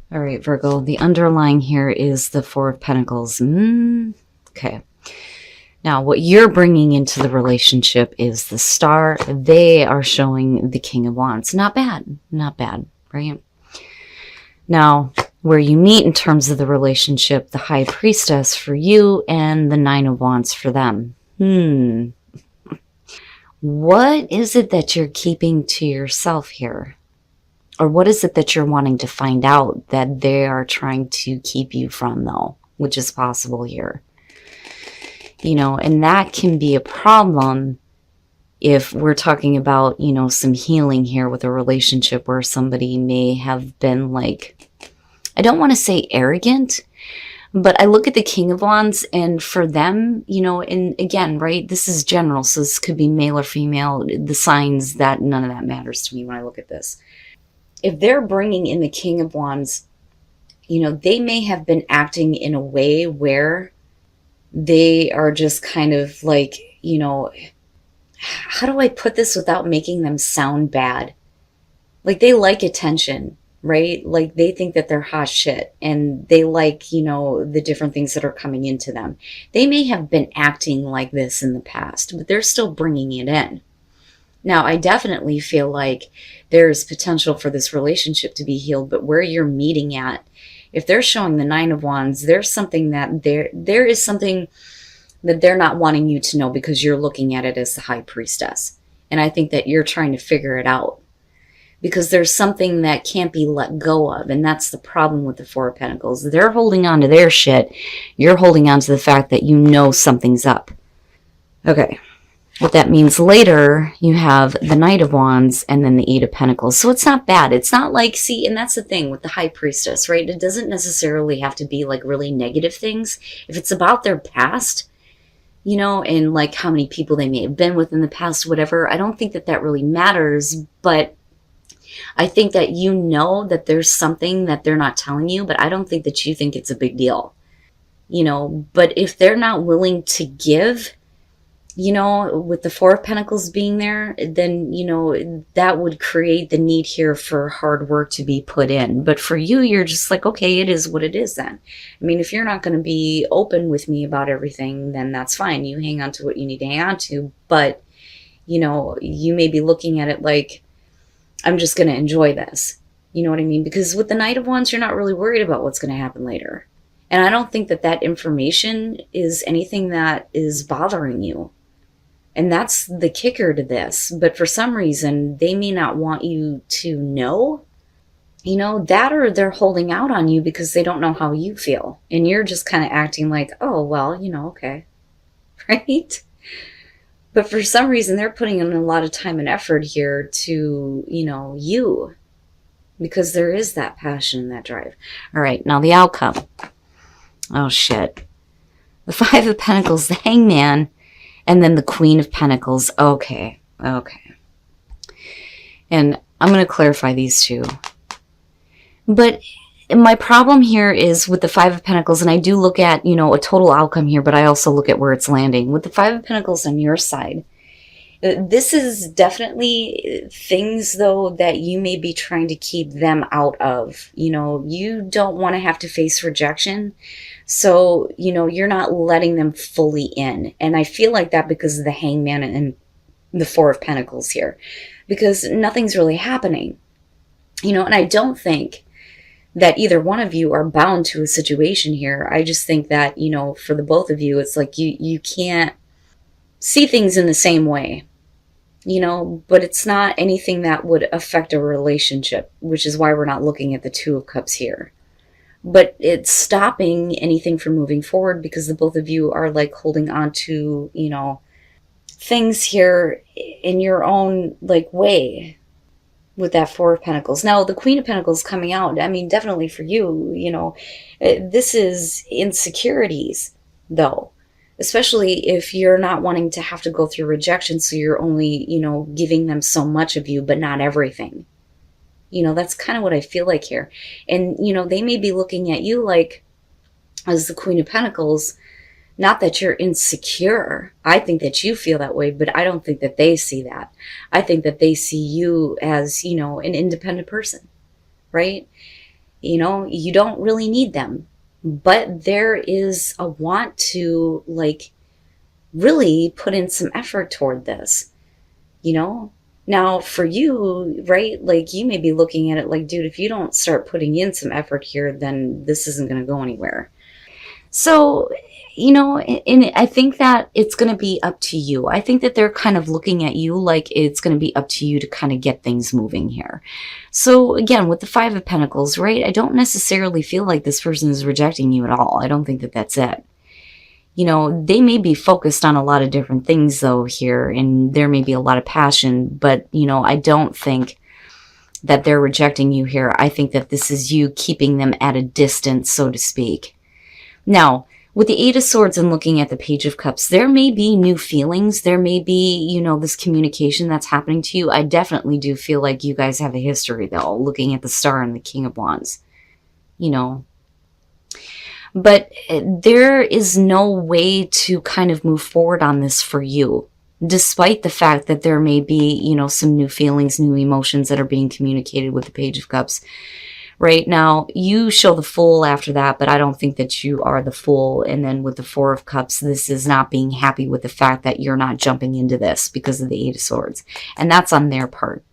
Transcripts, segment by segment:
All right, Virgo, the underlying here is the Four of Pentacles. Okay. Now, what you're bringing into the relationship is the Star. They are showing the King of Wands. Not bad. Not bad, right? Now, where you meet in terms of the relationship, the High Priestess for you and the Nine of Wands for them. What is it that you're keeping to yourself here? Or what is it that you're wanting to find out that they are trying to keep you from, though, which is possible here? You know, and that can be a problem if we're talking about, you know, some healing here with a relationship where somebody may have been like, I don't want to say arrogant, but I look at the King of Wands, and for them, you know, and again, right, this is general, so this could be male or female, the signs, that none of that matters to me when I look at this. If they're bringing in the King of Wands, you know, they may have been acting in a way where they are just kind of like, you know, how do I put this without making them sound bad? Like, they like attention, right? Like, they think that they're hot shit, and they like, you know, the different things that are coming into them. They may have been acting like this in the past, but they're still bringing it in. Now, I definitely feel like there's potential for this relationship to be healed, but where you're meeting at, if they're showing the Nine of Wands, there's something that there is something that they're not wanting you to know because you're looking at it as the High Priestess. And I think that you're trying to figure it out because there's something that can't be let go of. And that's the problem with the Four of Pentacles. They're holding on to their shit. You're holding on to the fact that you know something's up. Okay. What that means later, you have the Knight of Wands and then the Eight of Pentacles. So it's not bad. It's not like, see, and that's the thing with the High Priestess, right? It doesn't necessarily have to be like really negative things. If it's about their past, you know, and like how many people they may have been with in the past, whatever, I don't think that that really matters. But I think that you know that there's something that they're not telling you, but I don't think that you think it's a big deal, you know. But if they're not willing to give, you know, with the Four of Pentacles being there, then, you know, that would create the need here for hard work to be put in. But for you, you're just like, okay, it is what it is then. I mean, if you're not going to be open with me about everything, then that's fine. You hang on to what you need to hang on to. But, you know, you may be looking at it like, I'm just going to enjoy this. You know what I mean? Because with the Knight of Wands, you're not really worried about what's going to happen later. And I don't think that that information is anything that is bothering you. And that's the kicker to this. But for some reason, they may not want you to know, you know, that, or they're holding out on you because they don't know how you feel. And you're just kind of acting like, oh, well, you know, okay. Right? But for some reason, they're putting in a lot of time and effort here to, you know, you. Because there is that passion and that drive. All right, now the outcome. Oh, shit. The Five of Pentacles, the Hangman, and then the Queen of Pentacles. Okay. And I'm going to clarify these two. But my problem here is with the Five of Pentacles, and I do look at, you know, a total outcome here, but I also look at where it's landing. With the Five of Pentacles on your side, this is definitely things, though, that you may be trying to keep them out of. You know, you don't want to have to face rejection. So, you know, you're not letting them fully in. And I feel like that because of the Hangman and the Four of Pentacles here. Because nothing's really happening. You know, and I don't think that either one of you are bound to a situation here. I just think that, you know, for the both of you, it's like you can't see things in the same way. You know, but it's not anything that would affect a relationship, which is why we're not looking at the Two of Cups here. But it's stopping anything from moving forward because the both of you are like holding on to, you know, things here in your own like way with that Four of Pentacles. Now, the Queen of Pentacles coming out, I mean, definitely for you, you know, this is insecurities, though. Especially if you're not wanting to have to go through rejection, so you're only, you know, giving them so much of you, but not everything. You know, that's kind of what I feel like here. And, you know, they may be looking at you like, as the Queen of Pentacles, not that you're insecure. I think that you feel that way, but I don't think that they see that. I think that they see you as, you know, an independent person, right? You know, you don't really need them, but there is a want to like really put in some effort toward this, you know? Now, for you, right, like you may be looking at it like, dude, if you don't start putting in some effort here, then this isn't going to go anywhere. So, you know, and I think that it's going to be up to you. I think that they're kind of looking at you like it's going to be up to you to kind of get things moving here. So again, with the Five of Pentacles, right, I don't necessarily feel like this person is rejecting you at all. I don't think that that's it. You know, they may be focused on a lot of different things though here, and there may be a lot of passion, but, you know, I don't think that they're rejecting you here. I think that this is you keeping them at a distance, so to speak. Now, with the Eight of Swords and looking at the Page of Cups, there may be new feelings. There may be, you know, this communication that's happening to you. I definitely do feel like you guys have a history, though, looking at the Star and the King of Wands, you know. But there is no way to kind of move forward on this for you, despite the fact that there may be, you know, some new feelings, new emotions that are being communicated with the Page of Cups. Right now, you show the Fool after that, but I don't think that you are the Fool. And then with the Four of Cups, this is not being happy with the fact that you're not jumping into this because of the Eight of Swords. And that's on their part.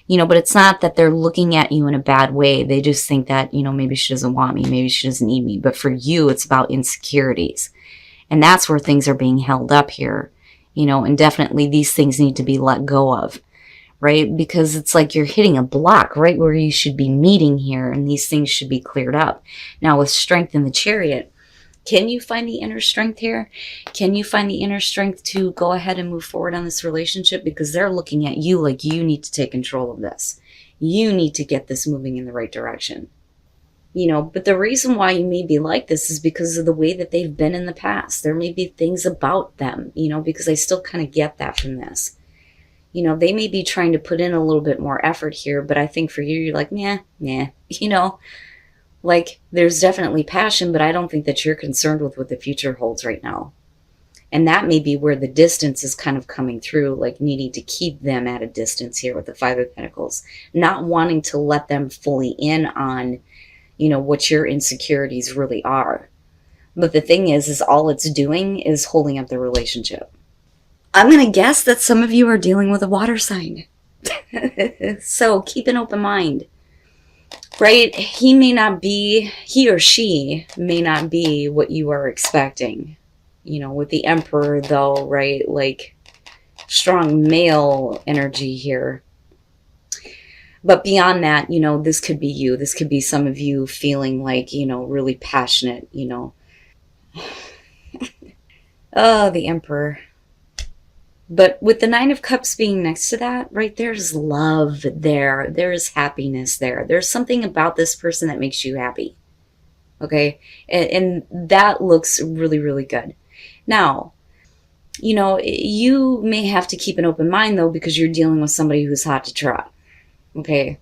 You know, but it's not that they're looking at you in a bad way. They just think that, you know, maybe she doesn't want me. Maybe she doesn't need me. But for you, it's about insecurities. And that's where things are being held up here. You know, and definitely these things need to be let go of. Right? Because it's like you're hitting a block right where you should be meeting here, and these things should be cleared up. Now, with Strength in the Chariot, can you find the inner strength here? Can you find the inner strength to go ahead and move forward on this relationship? Because they're looking at you like you need to take control of this. You need to get this moving in the right direction. You know, but the reason why you may be like this is because of the way that they've been in the past. There may be things about them, you know, because I still kind of get that from this. You know, they may be trying to put in a little bit more effort here, but I think for you, you're like, nah, you know, like there's definitely passion, but I don't think that you're concerned with what the future holds right now. And that may be where the distance is kind of coming through, like needing to keep them at a distance here with the Five of Pentacles, not wanting to let them fully in on, you know, what your insecurities really are. But the thing is all it's doing is holding up the relationship. I'm going to guess that some of you are dealing with a water sign. So keep an open mind, right? He or she may not be what you are expecting. You know, with the Emperor though, right? Like strong male energy here. But beyond that, you know, this could be you. This could be some of you feeling like, you know, really passionate, you know. Oh, the Emperor. But with the Nine of Cups being next to that, right, there's love there. There's happiness there. There's something about this person that makes you happy. Okay? And that looks really, really good. Now, you know, you may have to keep an open mind, though, because you're dealing with somebody who's hot to trot. Okay?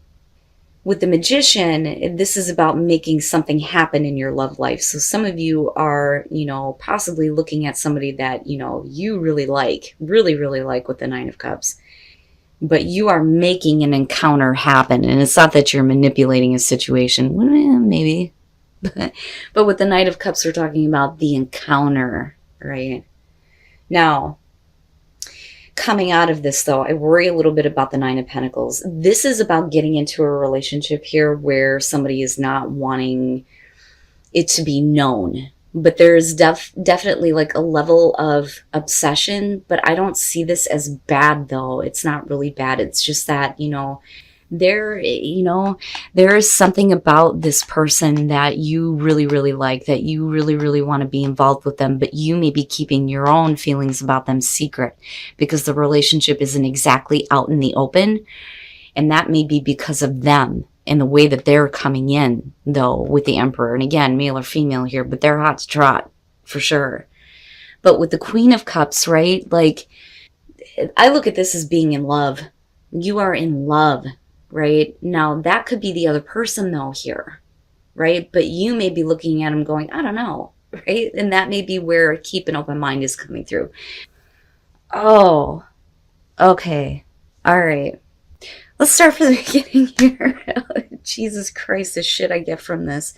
With the Magician, this is about making something happen in your love life. So some of you are, you know, possibly looking at somebody that, you know, you really like, really, really like with the Nine of Cups. But you are making an encounter happen. And it's not that you're manipulating a situation. Well, maybe. But with the Knight of Cups, we're talking about the encounter, right? Now, coming out of this, though, I worry a little bit about the Nine of Pentacles. This is about getting into a relationship here where somebody is not wanting it to be known. But there's definitely like a level of obsession. But I don't see this as bad, though. It's not really bad. It's just that, you know, there is something about this person that you really, really like, that you really, really want to be involved with them, but you may be keeping your own feelings about them secret because the relationship isn't exactly out in the open. And that may be because of them and the way that they're coming in, though, with the Emperor. And again, male or female here, but they're hot to trot for sure. But with the Queen of Cups, right? Like, I look at this as being in love. You are in love. Right? Now, that could be the other person, though, here, right? But you may be looking at them going, I don't know, right? And that may be where keep an open mind is coming through. Oh, okay. All right. Let's start from the beginning here. Jesus Christ, the shit I get from this.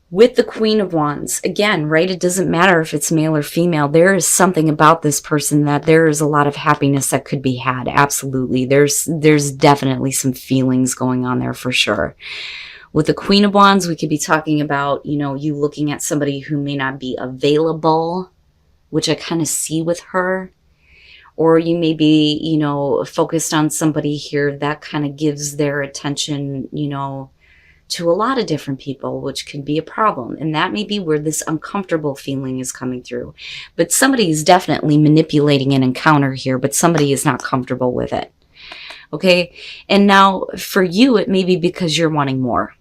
With the Queen of Wands, again, right? It doesn't matter if it's male or female. There is something about this person that there is a lot of happiness that could be had. Absolutely. There's definitely some feelings going on there for sure. With the Queen of Wands, we could be talking about, you know, you looking at somebody who may not be available, which I kind of see with her. Or you may be, you know, focused on somebody here that kind of gives their attention, you know, to a lot of different people, which can be a problem. And that may be where this uncomfortable feeling is coming through. But somebody is definitely manipulating an encounter here, but somebody is not comfortable with it. Okay? And now for you, it may be because you're wanting more.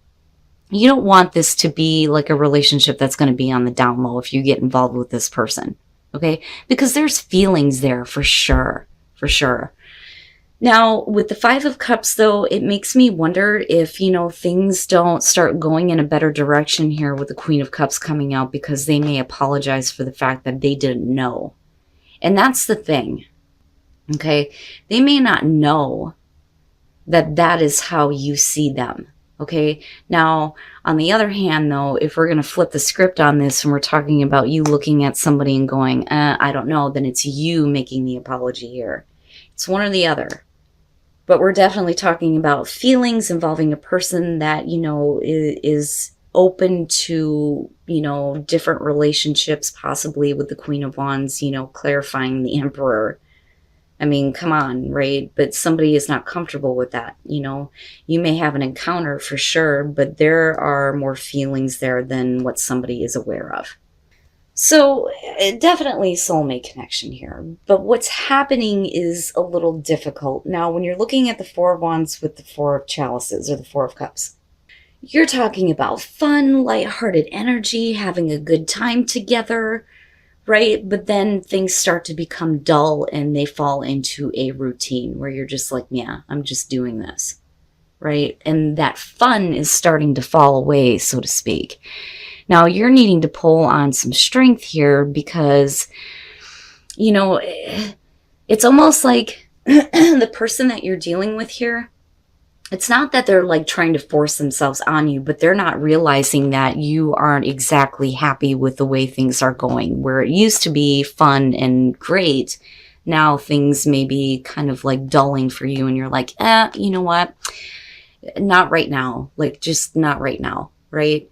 You don't want this to be like a relationship that's going to be on the down low if you get involved with this person. Okay? Because there's feelings there for sure. For sure. Now, with the Five of Cups, though, it makes me wonder if, you know, things don't start going in a better direction here with the Queen of Cups coming out, because they may apologize for the fact that they didn't know. And that's the thing. Okay? They may not know that that is how you see them. Okay? Now, on the other hand, though, if we're going to flip the script on this and we're talking about you looking at somebody and going, I don't know, then it's you making the apology here. It's one or the other. But we're definitely talking about feelings involving a person that, you know, is open to, you know, different relationships, possibly with the Queen of Wands, you know, clarifying the Emperor. I mean, come on, right? But somebody is not comfortable with that, you know. You may have an encounter for sure, but there are more feelings there than what somebody is aware of. So definitely soulmate connection here, but what's happening is a little difficult. Now, when you're looking at the Four of Wands with the Four of Chalices or the Four of Cups, you're talking about fun, lighthearted energy, having a good time together, right? But then things start to become dull and they fall into a routine where you're just like, yeah, I'm just doing this, right? And that fun is starting to fall away, so to speak. Now, you're needing to pull on some strength here because, you know, it's almost like the person that you're dealing with here, it's not that they're like trying to force themselves on you, but they're not realizing that you aren't exactly happy with the way things are going. Where it used to be fun and great, now things may be kind of like dulling for you and you're like, you know what? Not right now. Like, just not right now, right?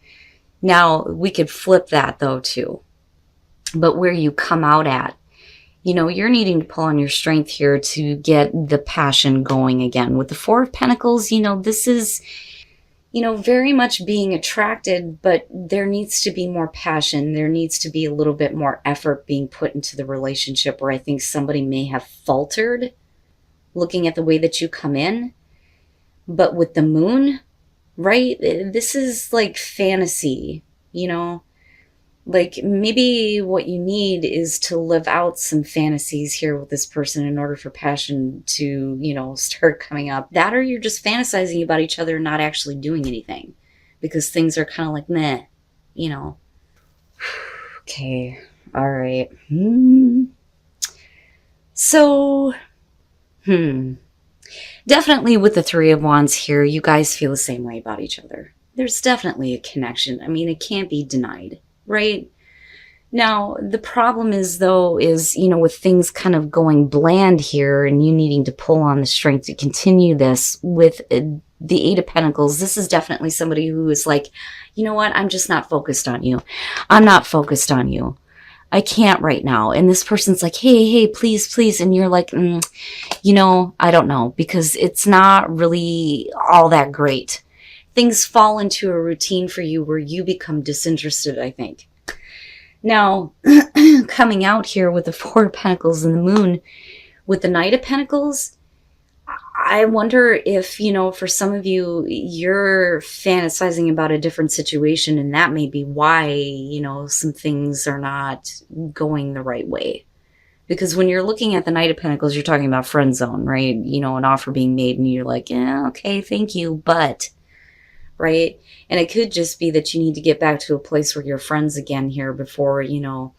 Now, we could flip that, though, too. But where you come out at, you know, you're needing to pull on your strength here to get the passion going again. With the Four of Pentacles, you know, this is, you know, very much being attracted, but there needs to be more passion. There needs to be a little bit more effort being put into the relationship, where I think somebody may have faltered looking at the way that you come in. But with the Moon, right? This is like fantasy, you know? Like, maybe what you need is to live out some fantasies here with this person in order for passion to, you know, start coming up. That, or you're just fantasizing about each other and not actually doing anything because things are kind of like, meh, you know? Okay. All right. So, definitely with the Three of Wands here, you guys feel the same way about each other. There's definitely a connection. I mean, it can't be denied, right? Now, the problem is, though, you know, with things kind of going bland here and you needing to pull on the strength to continue this with the Eight of Pentacles, this is definitely somebody who is like, you know what? I'm just not focused on you. I'm not focused on you. I can't right now. And this person's like, hey, please, please. And you're like, you know, I don't know, because it's not really all that great. Things fall into a routine for you where you become disinterested, I think. Now, coming out here with the Four of Pentacles and the Moon, with the Knight of Pentacles, I wonder if, you know, for some of you, you're fantasizing about a different situation, and that may be why, you know, some things are not going the right way. Because when you're looking at the Knight of Pentacles, you're talking about friend zone, right? You know, an offer being made and you're like, yeah, okay, thank you, but, right? And it could just be that you need to get back to a place where you're friends again here before, you know,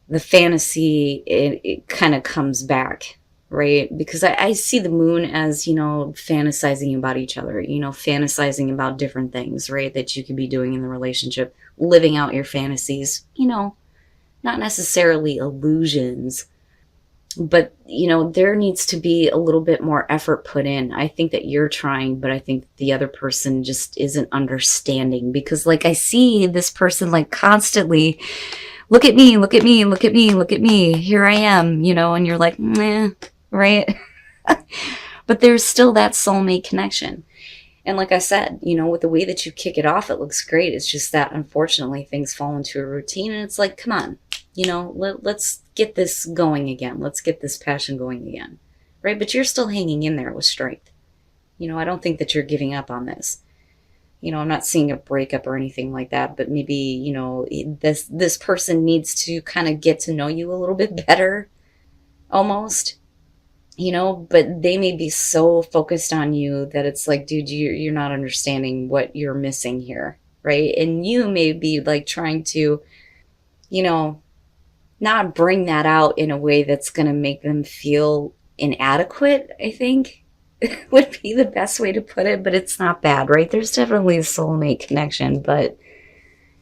the fantasy, it kind of comes back. right? Because I see the moon as, you know, fantasizing about each other, you know, fantasizing about different things, right? That you could be doing in the relationship, living out your fantasies, you know, not necessarily illusions, but, you know, there needs to be a little bit more effort put in. I think that you're trying, but I think the other person just isn't understanding, because like I see this person like constantly, look at me, look at me, look at me, look at me, here I am, you know, and you're like, meh, right? But there's still that soulmate connection. And like I said, you know, with the way that you kick it off, it looks great. It's just that unfortunately things fall into a routine, and it's like, come on, you know, let's get this going again. Let's get this passion going again, right? But you're still hanging in there with strength. You know, I don't think that you're giving up on this. You know, I'm not seeing a breakup or anything like that, but maybe, you know, this person needs to kind of get to know you a little bit better, almost, you know, but they may be so focused on you that it's like, dude, you're not understanding what you're missing here, right? And you may be like trying to, you know, not bring that out in a way that's going to make them feel inadequate, I think would be the best way to put it, but it's not bad, right? There's definitely a soulmate connection, but